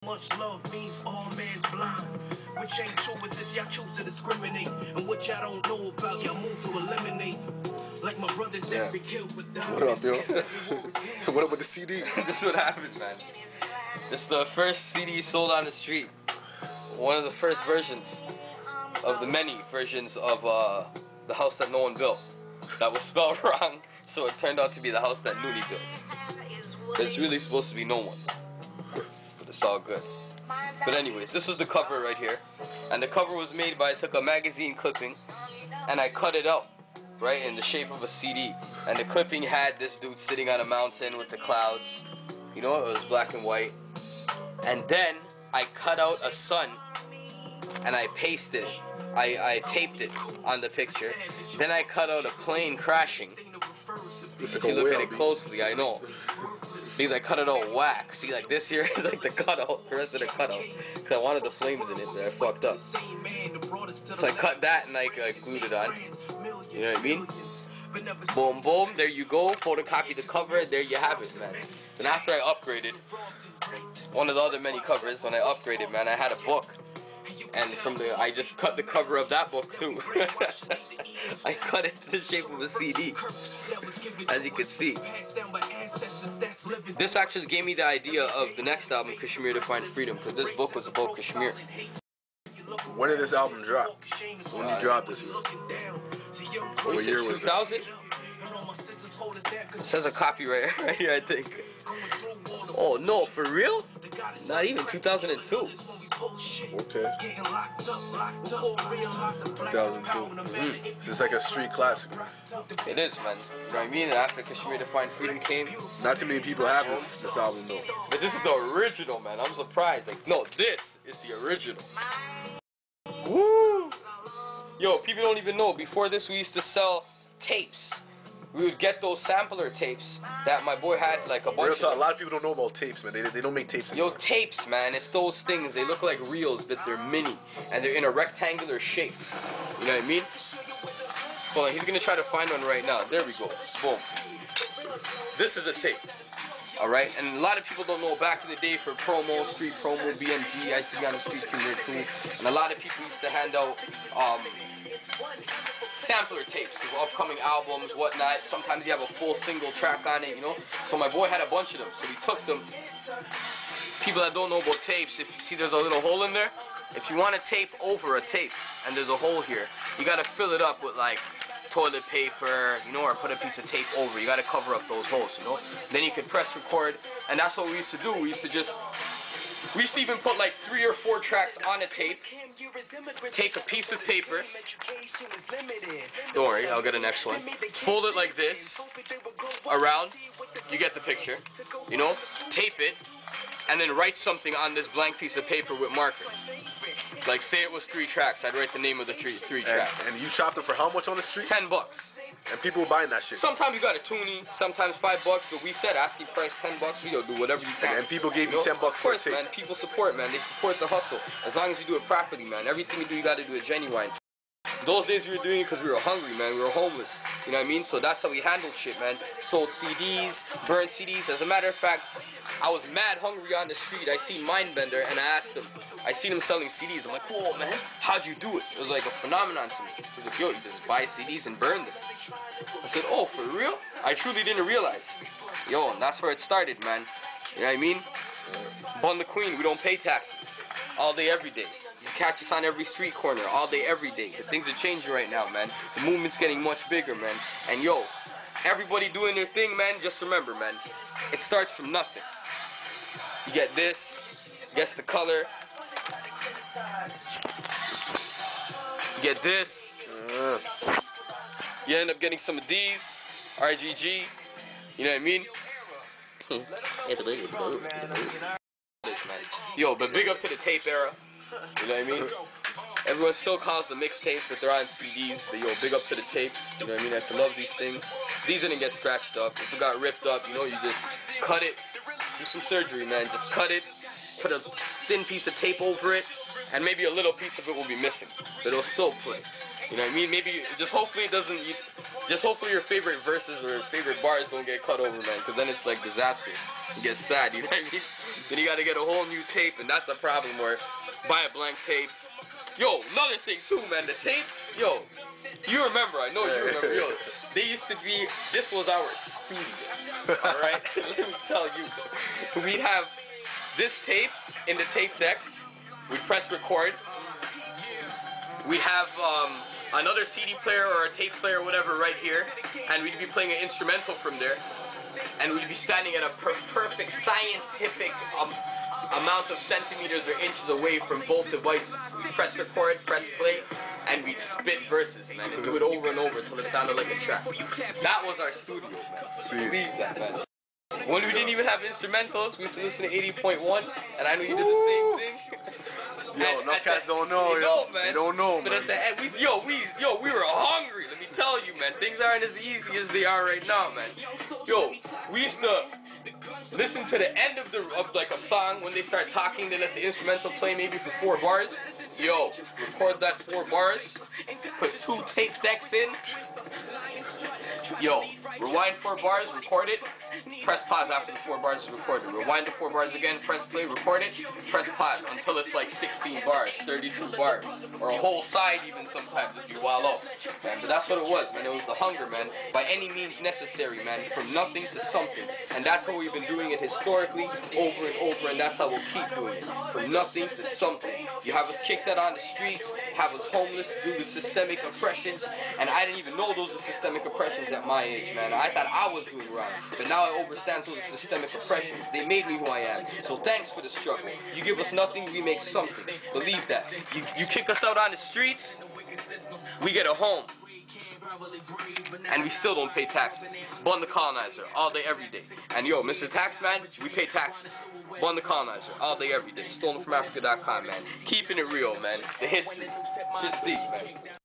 Much love means all men's blind. Which ain't true is this, y'all choose to discriminate. And what y'all don't know about, y'all move to eliminate. Like my brothers that be killed with What up, yo? What up with the CD? This is what happened, man. This is the first CD sold on the street. One of the first versions of the many versions of the house that no one built. That was spelled wrong, so it turned out to be the house that Looney built. But it's really supposed to be no one. But it's all good. But anyways, this was the cover right here. And the cover was made by, I took a magazine clipping and I cut it out, right, in the shape of a CD. And the clipping had this dude sitting on a mountain with the clouds. You know, it was black and white. And then I cut out a sun and I pasted it. I taped it on the picture. Then I cut out a plane crashing. If you look at it closely, I know. Because I cut it all whack. See, like this here is like the cutout, the rest of the cutout. Because I wanted the flames in it, but I fucked up. So I cut that and I glued it on. You know what I mean? Boom, boom, there you go. Photocopy the cover, there you have it, man. Then after I upgraded, one of the other many covers, when I upgraded, man, I had a book. And I just cut the cover of that book too. I cut it to the shape of a CD, as you can see. This actually gave me the idea of the next album, Kashmir to Find Freedom, because this book was about Kashmir. When did this album drop? When you dropped this? What year was it? 2000? It says a copyright right here, I think. Oh no, for real? Not even 2002. Okay. 2002. This is like a street classic. It is, man. You know what I mean? And after Kashmir to Find Freedom came, not too many people have this album though. But this is the original, man. I'm surprised. Like, no, this is the original. Woo! Yo, people don't even know. Before this, we used to sell tapes. We would get those sampler tapes that my boy had, like a bunch of. A lot of people don't know about tapes, man. They don't make tapes anymore. Yo, tapes, man. It's those things. They look like reels, but they're mini. And they're in a rectangular shape. You know what I mean? Hold on, he's going to try to find one right now. There we go. Boom. This is a tape. Alright? And a lot of people don't know, back in the day for promo, street promo, BMG, I used to be on the street too there too. And a lot of people used to hand out sampler tapes of upcoming albums, whatnot. Sometimes you have a full single track on it, you know. So my boy had a bunch of them, so we took them. People that don't know about tapes, if you see there's a little hole in there, if you want to tape over a tape and there's a hole here, you gotta fill it up with like toilet paper, you know, or put a piece of tape over. You gotta cover up those holes, you know. Then you can press record, and that's what we used to do. We used to even put like 3 or 4 tracks on a tape. Take a piece of paper. Don't worry, I'll get the next one. Fold it like this, around. You get the picture. You know, tape it, and then write something on this blank piece of paper with marker. Like, say it was 3 tracks, I'd write the name of the three tracks. And you chopped them for how much on the street? $10. And people were buying that shit. Sometimes you got a toonie, sometimes $5, but we said asking price $10. We go do whatever you can. And people gave you $10 for a tape. Man, people support, man. They support the hustle. As long as you do it properly, man. Everything you do, you got to do it genuine. Those days we were doing it because we were hungry, man. We were homeless. You know what I mean? So that's how we handled shit, man. Sold CDs, burned CDs. As a matter of fact, I was mad hungry on the street. I seen Mindbender and I asked him. I seen him selling CDs. I'm like, whoa, man, how'd you do it? It was like a phenomenon to me. He's like, yo, you just buy CDs and burn them. I said, oh, for real? I truly didn't realize. Yo, and that's where it started, man. You know what I mean? Bun the Queen, we don't pay taxes. All day, every day. You catch us on every street corner, all day, every day. The things are changing right now, man. The movement's getting much bigger, man. And yo, everybody doing their thing, man, just remember, man, it starts from nothing. You get this, guess the color. You get this. You end up getting some of these, RGG. You know what I mean? Yo, but big up to the tape era. You know what I mean? Everyone still calls the mixtapes, but they're on CDs. But yo, big up to the tapes. You know what I mean? I used to love these things. These didn't get scratched up. If it got ripped up, you know, you just cut it. Do some surgery, man. Just cut it. Put a thin piece of tape over it. And maybe a little piece of it will be missing. But it'll still play. You know what I mean? Maybe just hopefully it doesn't. Just hopefully your favorite verses or favorite bars don't get cut over, man. Because then it's like disastrous. It gets sad. You know what I mean? Then you gotta get a whole new tape, and that's the problem. Where buy a blank tape. Yo, another thing too, man. The tapes. Yo, you remember? I know you remember. Yo, they used to be. This was our studio. All right. Let me tell you. We'd have this tape in the tape deck. We'd press record. We'd have another CD player or a tape player or whatever right here, and we'd be playing an instrumental from there, and we'd be standing at a perfect scientific amount of centimeters or inches away from both devices. We'd press record, press play, and we'd spit verses, man, and do it over and over until it sounded like a track. That was our studio, man. Believe that, man. When we didn't even have instrumentals, we used to listen to 80.1, and I know you did the same thing. Yo, no cats don't know, man. They don't know, but man. At the end, we were hungry. Let me tell you, man. Things aren't as easy as they are right now, man. Yo, we used to listen to the end of like a song when they start talking. They let the instrumental play maybe for 4 bars. Yo, record that 4 bars. Put 2 tape decks in. Yo, rewind 4 bars, record it, press pause after the 4 bars is recorded. Rewind the 4 bars again, press play, record it, press pause until it's like 16 bars, 32 bars, or a whole side even sometimes if you wild out. Man, but that's what it was, man. It was the hunger, man. By any means necessary, man. From nothing to something. And that's how we've been doing it historically, over and over, and that's how we'll keep doing it. From nothing to something. You have us kicked out on the streets, have us homeless due to systemic oppressions, and I didn't even know those were systemic oppressions at my age, man. I thought I was doing wrong, but now I understand those systemic oppressions. They made me who I am. So thanks for the struggle. You give us nothing, we make something. Believe that. You kick us out on the streets, we get a home. And we still don't pay taxes. Bun the colonizer, all day, every day. And yo, Mr. Taxman, we pay taxes. Bun the colonizer, all day, every day. StolenFromAfrica.com, man. Keeping it real, man. The history. Shit's deep, man.